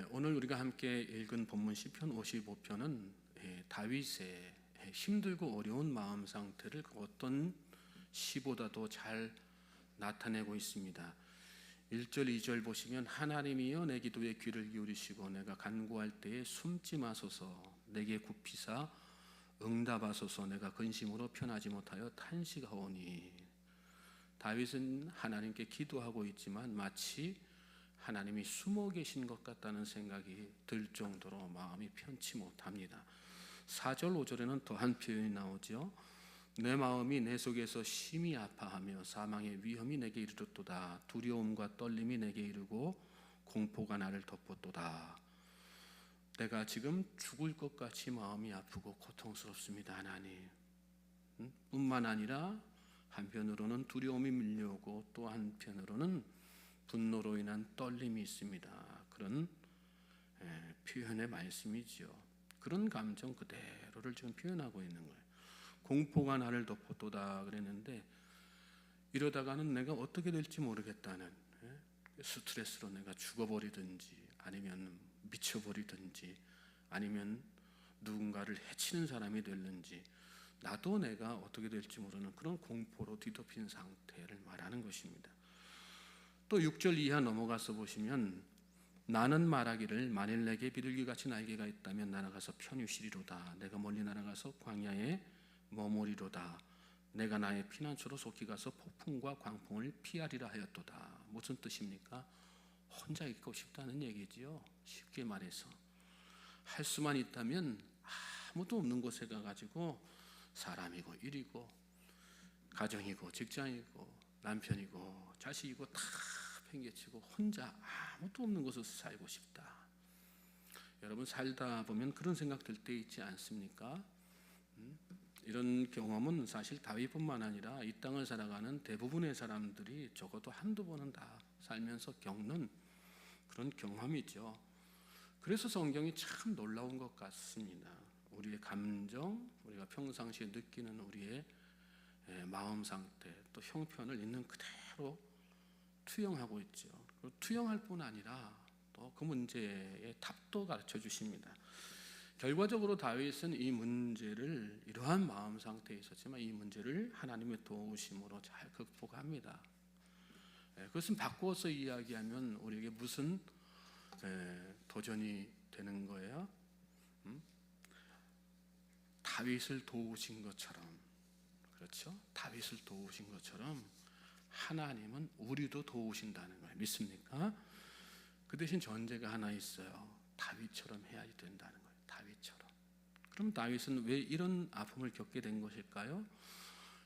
오늘 우리가 함께 읽은 본문 시편 55편은 다윗의 힘들고 어려운 마음 상태를 그 어떤 시보다도 잘 나타내고 있습니다. 1절 2절 보시면 하나님이여 내 기도에 귀를 기울이시고 내가 간구할 때에 숨지 마소서. 내게 굽히사 응답하소서. 내가 근심으로 편하지 못하여 탄식하오니. 다윗은 하나님께 기도하고 있지만 마치 하나님이 숨어 계신 것 같다는 생각이 들 정도로 마음이 편치 못합니다. 4절 5절에는 더한 표현이 나오죠. 내 마음이 내 속에서 심히 아파하며 사망의 위험이 내게 이르렀도다. 두려움과 떨림이 내게 이르고 공포가 나를 덮었도다. 내가 지금 죽을 것 같이 마음이 아프고 고통스럽습니다. 하나님. 뿐만 아니라 한편으로는 두려움이 밀려오고 또 한편으로는 분노로 인한 떨림이 있습니다. 그런 표현의 말씀이죠. 그런 감정 그대로를 지금 표현하고 있는 거예요. 공포가 나를 덮었도다 그랬는데 이러다가는 내가 어떻게 될지 모르겠다는 스트레스로 내가 죽어버리든지 아니면 미쳐버리든지 아니면 누군가를 해치는 사람이 되는지 나도 내가 어떻게 될지 모르는 그런 공포로 뒤덮인 상태를 말하는 것입니다. 또 6절 이하 넘어가서 보시면 나는 말하기를 만일 내게 비둘기같이 날개가 있다면 날아가서 편히 쉬리로다. 내가 멀리 날아가서 광야에 머무리로다. 내가 나의 피난처로 속히 가서 폭풍과 광풍을 피하리라 하였도다. 무슨 뜻입니까? 혼자 있고 싶다는 얘기지요. 쉽게 말해서 할 수만 있다면 아무도 없는 곳에 가가지고 사람이고 일이고 가정이고 직장이고 남편이고 자식이고 다 팽개치고 혼자 아무도 없는 곳에서 살고 싶다. 여러분 살다 보면 그런 생각 들 때 있지 않습니까? 이런 경험은 사실 다윗뿐만 아니라 이 땅을 살아가는 대부분의 사람들이 적어도 한두 번은 다 살면서 겪는 그런 경험이죠. 그래서 성경이 참 놀라운 것 같습니다. 우리의 감정, 우리가 평상시에 느끼는 우리의 마음 상태, 또 형편을 있는 그대로 투영하고 있죠. 그리고 투영할 뿐 아니라 또 그 문제의 답도 가르쳐 주십니다. 결과적으로 다윗은 이 문제를 이러한 마음 상태에 있었지만 이 문제를 하나님의 도우심으로 잘 극복합니다. 그것은 바꾸어서 이야기하면 우리에게 무슨 도전이 되는 거예요? 다윗을 도우신 것처럼, 그렇죠? 다윗을 도우신 것처럼 하나님은 우리도 도우신다는 거예요. 믿습니까? 그 대신 전제가 하나 있어요. 다윗처럼 해야 된다는 거예요. 다윗처럼. 그럼 다윗은 왜 이런 아픔을 겪게 된 것일까요?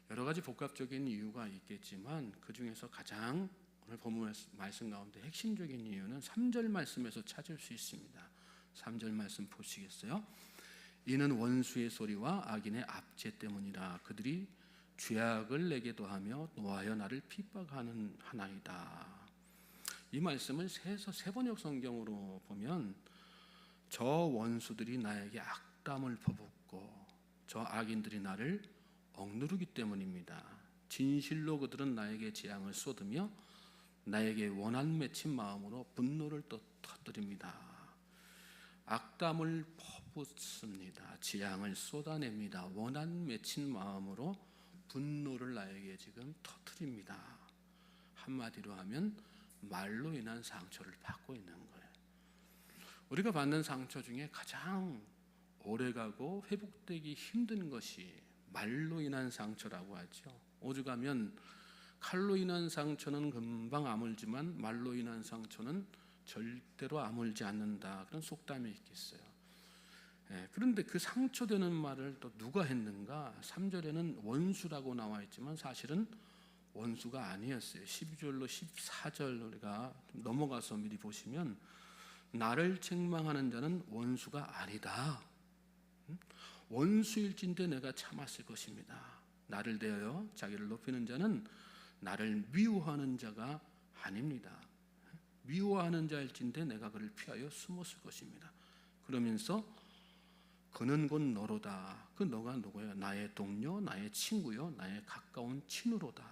여러 가지 복합적인 이유가 있겠지만 그 중에서 가장 오늘 본문 말씀 가운데 핵심적인 이유는 3절 말씀에서 찾을 수 있습니다. 3절 말씀 보시겠어요? 이는 원수의 소리와 악인의 압제 때문이라. 그들이 죄악을 내게 더하며 노하여 나를 핍박하는 하나이다. 이 말씀을 세 번역 성경으로 보면 저 원수들이 나에게 악담을 퍼붓고 저 악인들이 나를 억누르기 때문입니다. 진실로 그들은 나에게 재앙을 쏟으며 나에게 원한 맺힌 마음으로 분노를 터뜨립니다. 악담을 퍼붓습니다. 재앙을 쏟아냅니다. 원한 맺힌 마음으로 분노를 나에게 지금 터뜨립니다. 한마디로 하면 말로 인한 상처를 받고 있는 거예요. 우리가 받는 상처 중에 가장 오래가고 회복되기 힘든 것이 말로 인한 상처라고 하죠. 오죽하면 칼로 인한 상처는 금방 아물지만 말로 인한 상처는 절대로 아물지 않는다. 그런 속담이 있겠어요. 그런데 그 상처되는 말을 또 누가 했는가? 3절에는 원수라고 나와 있지만 사실은 원수가 아니었어요. 12절로 14절 우리가 넘어가서 미리 보시면 나를 책망하는 자는 원수가 아니다. 원수일진데 내가 참았을 것입니다. 나를 대하여 자기를 높이는 자는 나를 미워하는 자가 아닙니다. 미워하는 자일진데 내가 그를 피하여 숨었을 것입니다. 그러면서 그는 곧 너로다. 그 너가 누구예요? 나의 동료, 나의 친구요, 나의 가까운 친구로다.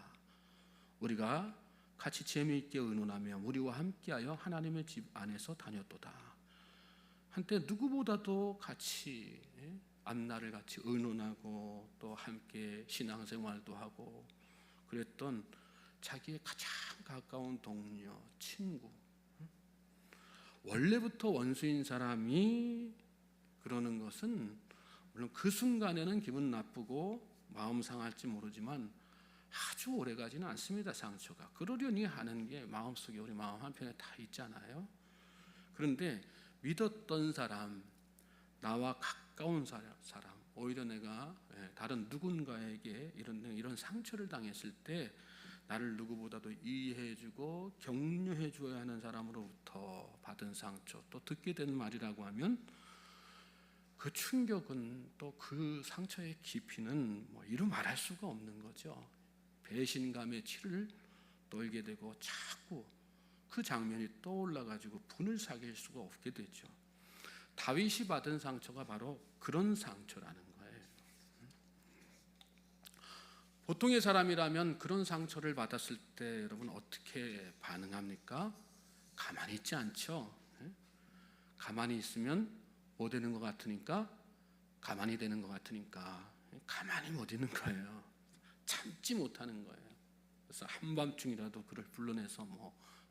우리가 같이 재미있게 의논하며 우리와 함께하여 하나님의 집 안에서 다녔도다. 한때 누구보다도 같이 앞날을 같이 의논하고 또 함께 신앙생활도 하고 그랬던 자기의 가장 가까운 동료, 친구, 원래부터 원수인 사람이 그러는 것은 물론 그 순간에는 기분 나쁘고 마음 상할지 모르지만 아주 오래 가지는 않습니다. 상처가 그러려니 하는 게 마음속에 우리 마음 한편에 다 있잖아요. 그런데 믿었던 사람, 나와 가까운 사람, 오히려 내가 다른 누군가에게 이런 상처를 당했을 때 나를 누구보다도 이해해주고 격려해줘야 하는 사람으로부터 받은 상처, 또 듣게 된 말이라고 하면 그 충격은 또 그 상처의 깊이는 이루 말할 수가 없는 거죠. 배신감의 치를 떨게 되고 자꾸 그 장면이 떠올라가지고 분을 사귈 수가 없게 되죠. 다윗이 받은 상처가 바로 그런 상처라는 거예요. 보통의 사람이라면 그런 상처를 받았을 때 여러분 어떻게 반응합니까? 가만히 있지 않죠. 가만히 있으면 뭐 되는 것 같으니까 가만히 되는 것 같으니까 가만히 못 있는 거예요. 참지 못하는 거예요. 그래서 한밤중이라도 그를 불러내서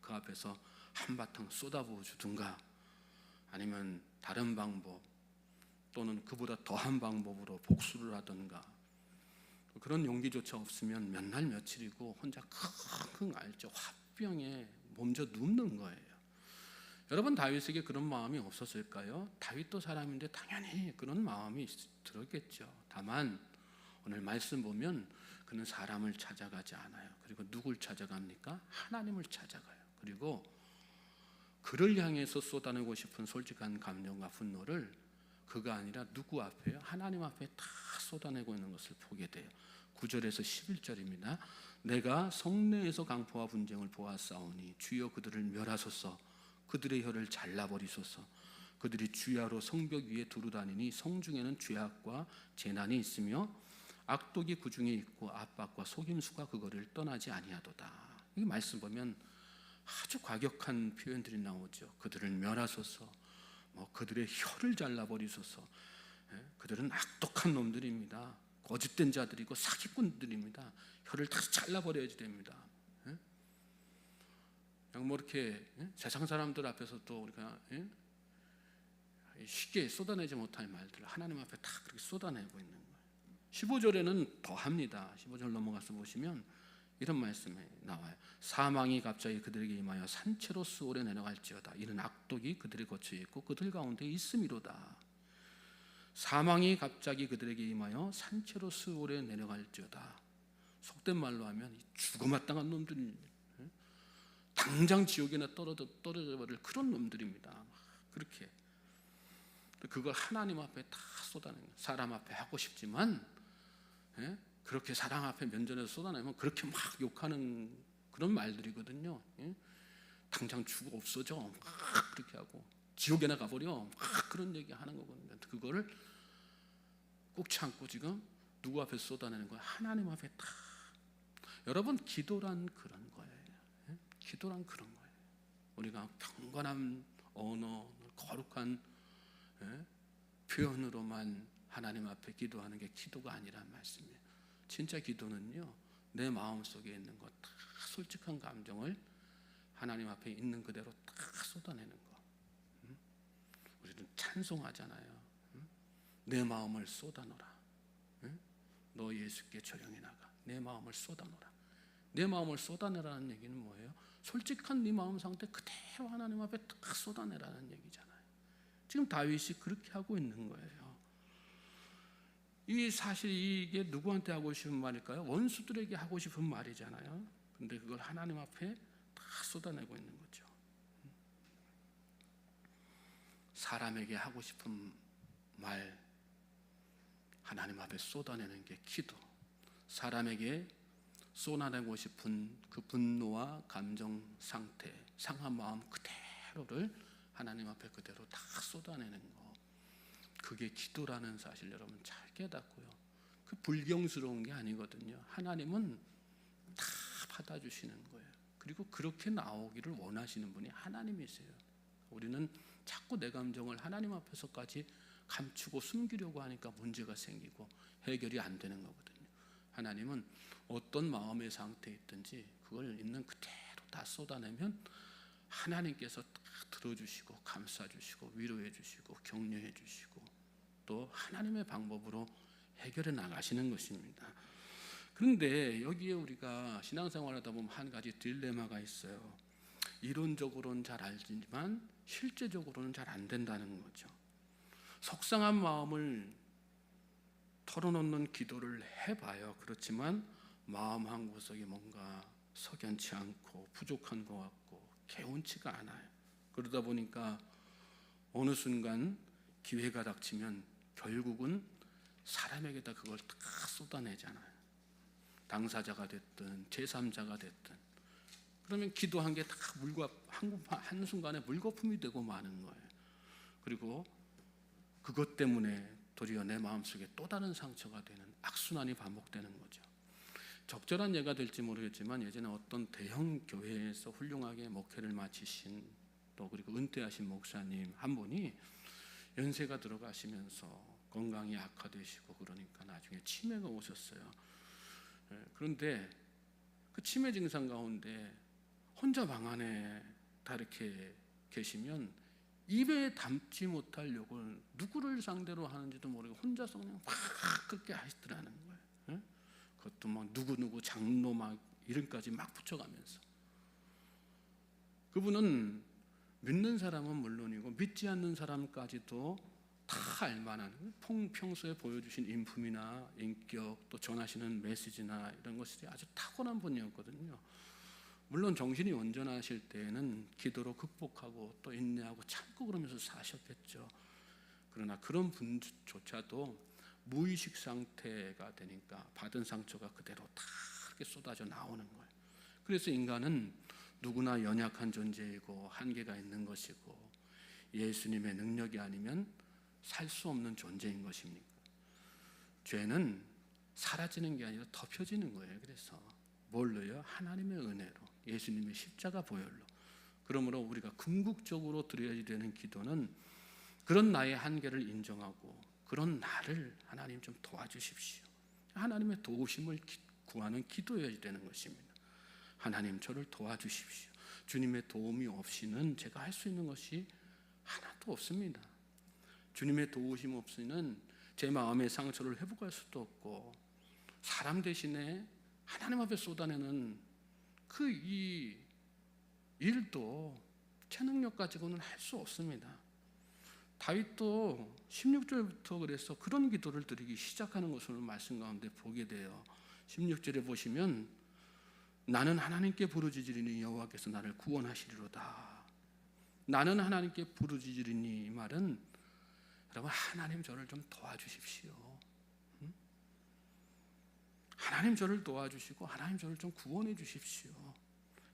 그 앞에서 한바탕 쏟아부어 주든가 아니면 다른 방법 또는 그보다 더한 방법으로 복수를 하든가 그런 용기조차 없으면 몇 날 며칠이고 혼자 끙끙 앓죠. 화병에 몸져 눕는 거예요. 여러분 다윗에게 그런 마음이 없었을까요? 다윗도 사람인데 당연히 그런 마음이 들었겠죠. 다만 오늘 말씀 보면 그는 사람을 찾아가지 않아요. 그리고 누굴 찾아갑니까? 하나님을 찾아가요. 그리고 그를 향해서 쏟아내고 싶은 솔직한 감정과 분노를 그가 아니라 누구 앞에요? 하나님 앞에 다 쏟아내고 있는 것을 보게 돼요. 9절에서 11절입니다. 내가 성내에서 강포와 분쟁을 보았사오니 주여 그들을 멸하소서. 그들의 혀를 잘라버리소서. 그들이 주야로 성벽 위에 두루다니니 성중에는 죄악과 재난이 있으며 악독이 그 중에 있고 압박과 속임수가 그거를 떠나지 아니하도다. 이 말씀 보면 아주 과격한 표현들이 나오죠. 그들을 멸하소서, 그들의 혀를 잘라버리소서. 그들은 악독한 놈들입니다. 거짓된 자들이고 사기꾼들입니다. 혀를 다 잘라버려야지 됩니다. 그냥 이렇게 세상 사람들 앞에서 또 우리가 쉽게 쏟아내지 못할 말들을 하나님 앞에 다 그렇게 쏟아내고 있는 거예요. 15절에는 더 합니다. 15절 넘어가서 보시면 이런 말씀이 나와요. 사망이 갑자기 그들에게 임하여 산채로 수월에 내려갈지어다. 이는 악독이 그들의 거처에 있고 그들 가운데 있음이로다. 사망이 갑자기 그들에게 임하여 산채로 수월에 내려갈지어다. 속된 말로 하면 죽어마땅한 놈들, 당장 지옥에나 떨어져 버릴 그런 놈들입니다. 그렇게 그걸 하나님 앞에 다 쏟아내는 거예요. 사람 앞에 하고 싶지만 그렇게 사람 앞에 면전에서 쏟아내면 그렇게 막 욕하는 그런 말들이거든요. 당장 죽어 없어져 막 그렇게 하고 지옥에나 가버려 막 그런 얘기 하는 거거든요. 그거를 꾹 참고 지금 누구 앞에 쏟아내는 거예요? 하나님 앞에 다. 여러분 기도란 그런 거예요. 기도란 그런 거예요. 우리가 경건한 언어, 거룩한 표현으로만 하나님 앞에 기도하는 게 기도가 아니란 말씀이에요. 진짜 기도는요, 내 마음속에 있는 것 다 솔직한 감정을 하나님 앞에 있는 그대로 다 쏟아내는 거. 우리는 찬송하잖아요. 내 마음을 쏟아놓으라. 너 예수께 조용히 나가. 내 마음을 쏟아놓으라. 내 마음을 쏟아내라는 얘기는 뭐예요? 솔직한 네 마음 상태 그대로 하나님 앞에 딱 쏟아내라는 얘기잖아요. 지금 다윗이 그렇게 하고 있는 거예요. 이 사실 이게 누구한테 하고 싶은 말일까요? 원수들에게 하고 싶은 말이잖아요. 근데 그걸 하나님 앞에 다 쏟아내고 있는 거죠. 사람에게 하고 싶은 말 하나님 앞에 쏟아내는 게 기도. 사람에게 쏟아내고 싶은 그 분노와 감정 상태, 상한 마음 그대로를 하나님 앞에 그대로 다 쏟아내는 거. 그게 기도라는 사실 여러분 잘 깨닫고요. 그 불경스러운 게 아니거든요. 하나님은 다 받아주시는 거예요. 그리고 그렇게 나오기를 원하시는 분이 하나님이세요. 우리는 자꾸 내 감정을 하나님 앞에서까지 감추고 숨기려고 하니까 문제가 생기고 해결이 안 되는 거거든요. 하나님은 어떤 마음의 상태에 있든지 그걸 있는 그대로 다 쏟아내면 하나님께서 다 들어주시고 감싸주시고 위로해주시고 격려해주시고 또 하나님의 방법으로 해결해 나가시는 것입니다. 그런데 여기에 우리가 신앙생활하다 보면 한 가지 딜레마가 있어요. 이론적으로는 잘 알지만 실제적으로는 잘 안 된다는 거죠. 속상한 마음을 털어놓는 기도를 해봐요. 그렇지만 마음 한구석에 뭔가 석연치 않고 부족한 것 같고 개운치가 않아요. 그러다 보니까 어느 순간 기회가 닥치면 결국은 사람에게다 그걸 다 쏟아내잖아요. 당사자가 됐든 제3자가 됐든. 그러면 기도한 게 다 한순간에 물거품이 되고 마는 거예요. 그리고 그것 때문에 도리어 내 마음속에 또 다른 상처가 되는 악순환이 반복되는 거죠. 적절한 예가 될지 모르겠지만 예전에 어떤 대형 교회에서 훌륭하게 목회를 마치신 또 그리고 은퇴하신 목사님 한 분이 연세가 들어가시면서 건강이 악화되시고 그러니까 나중에 치매가 오셨어요. 그런데 그 치매 증상 가운데 혼자 방 안에 다 이렇게 계시면 입에 담지 못할 욕을 누구를 상대로 하는지도 모르고 혼자서 그냥 막 그렇게 하시더라는 거예요. 그것도 막 누구 장로 막 이름까지 막 붙여가면서. 그분은 믿는 사람은 물론이고 믿지 않는 사람까지도 다 알만한 평소에 보여주신 인품이나 인격 또 전하시는 메시지나 이런 것이 아주 탁월한 분이었거든요. 물론 정신이 온전하실 때에는 기도로 극복하고 또 인내하고 참고 그러면서 사셨겠죠. 그러나 그런 분조차도 무의식 상태가 되니까 받은 상처가 그대로 다 이렇게 쏟아져 나오는 거예요. 그래서 인간은 누구나 연약한 존재이고 한계가 있는 것이고 예수님의 능력이 아니면 살 수 없는 존재인 것입니까? 죄는 사라지는 게 아니라 덮여지는 거예요. 그래서 뭘로요? 하나님의 은혜로, 예수님의 십자가 보혈로. 그러므로 우리가 궁극적으로 드려야 되는 기도는 그런 나의 한계를 인정하고 그런 나를 하나님 좀 도와주십시오. 하나님의 도우심을 구하는 기도여야 되는 것입니다. 하나님 저를 도와주십시오. 주님의 도움이 없이는 제가 할 수 있는 것이 하나도 없습니다. 주님의 도우심 없이는 제 마음의 상처를 회복할 수도 없고 사람 대신에 하나님 앞에 쏟아내는 그 이 일도 제 능력 가지고는 할 수 없습니다. 다윗도 16절부터 그래서 그런 기도를 드리기 시작하는 것을 말씀 가운데 보게 돼요. 16절에 보시면 나는 하나님께 부르짖으리니 여호와께서 나를 구원하시리로다. 나는 하나님께 부르짖으리니 이 말은 여러분 하나님 저를 좀 도와주십시오. 하나님 저를 도와주시고 하나님 저를 좀 구원해 주십시오.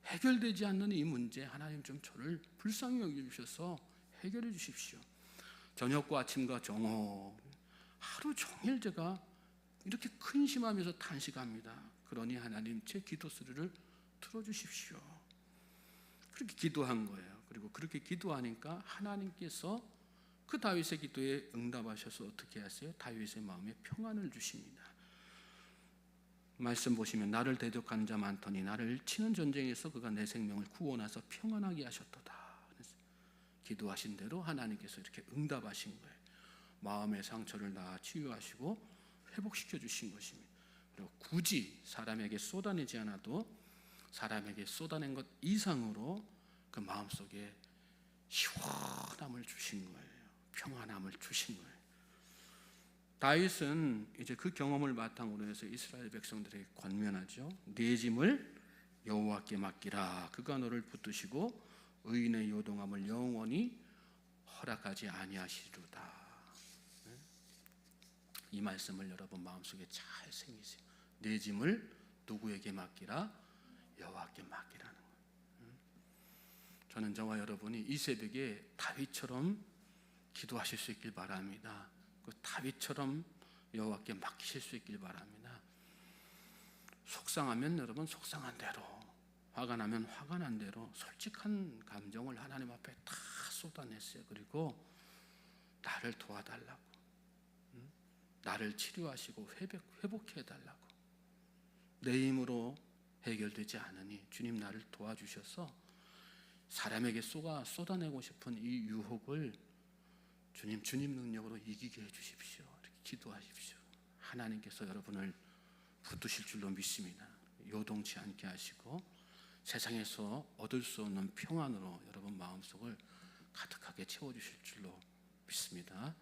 해결되지 않는 이 문제 하나님 좀 저를 불쌍히 여겨주셔서 해결해 주십시오. 저녁과 아침과 정오 하루 종일 제가 이렇게 근심하면서 탄식합니다. 그러니 하나님 제 기도 소리를 들어주십시오. 그렇게 기도한 거예요. 그리고 그렇게 기도하니까 하나님께서 그 다윗의 기도에 응답하셔서 어떻게 하세요? 다윗의 마음에 평안을 주십니다. 말씀 보시면 나를 대적하는 자 많더니 나를 치는 전쟁에서 그가 내 생명을 구원하사 평안하게 하셨도다. 기도하신 대로 하나님께서 이렇게 응답하신 거예요. 마음의 상처를 다 치유하시고 회복시켜 주신 것입니다. 그리고 굳이 사람에게 쏟아내지 않아도 사람에게 쏟아낸 것 이상으로 그 마음속에 시원함을 주신 거예요. 평안함을 주신 거예요. 다윗은 이제 그 경험을 바탕으로 해서 이스라엘 백성들에게 권면하죠. 네 짐을 여호와께 맡기라. 그가 너를 붙드시고 의인의 요동함을 영원히 허락하지 아니하시리로다. 이 말씀을 여러분 마음속에 잘 새기세요. 네 짐을 누구에게 맡기라? 여호와께 맡기라는 거예요. 저는 저와 여러분이 이 새벽에 다윗처럼 기도하실 수 있길 바랍니다. 그 다윗처럼 여호와께 맡기실 수 있길 바랍니다. 속상하면 여러분 속상한 대로, 화가 나면 화가 난 대로 솔직한 감정을 하나님 앞에 다 쏟아냈어요. 그리고 나를 도와달라고, 나를 치료하시고 회복해달라고. 내 힘으로 해결되지 않으니 주님 나를 도와주셔서 사람에게 쏟아내고 싶은 이 유혹을 주님 능력으로 이기게 해주십시오. 이렇게 기도하십시오. 하나님께서 여러분을 붙드실 줄로 믿습니다. 요동치 않게 하시고 세상에서 얻을 수 없는 평안으로 여러분 마음속을 가득하게 채워주실 줄로 믿습니다.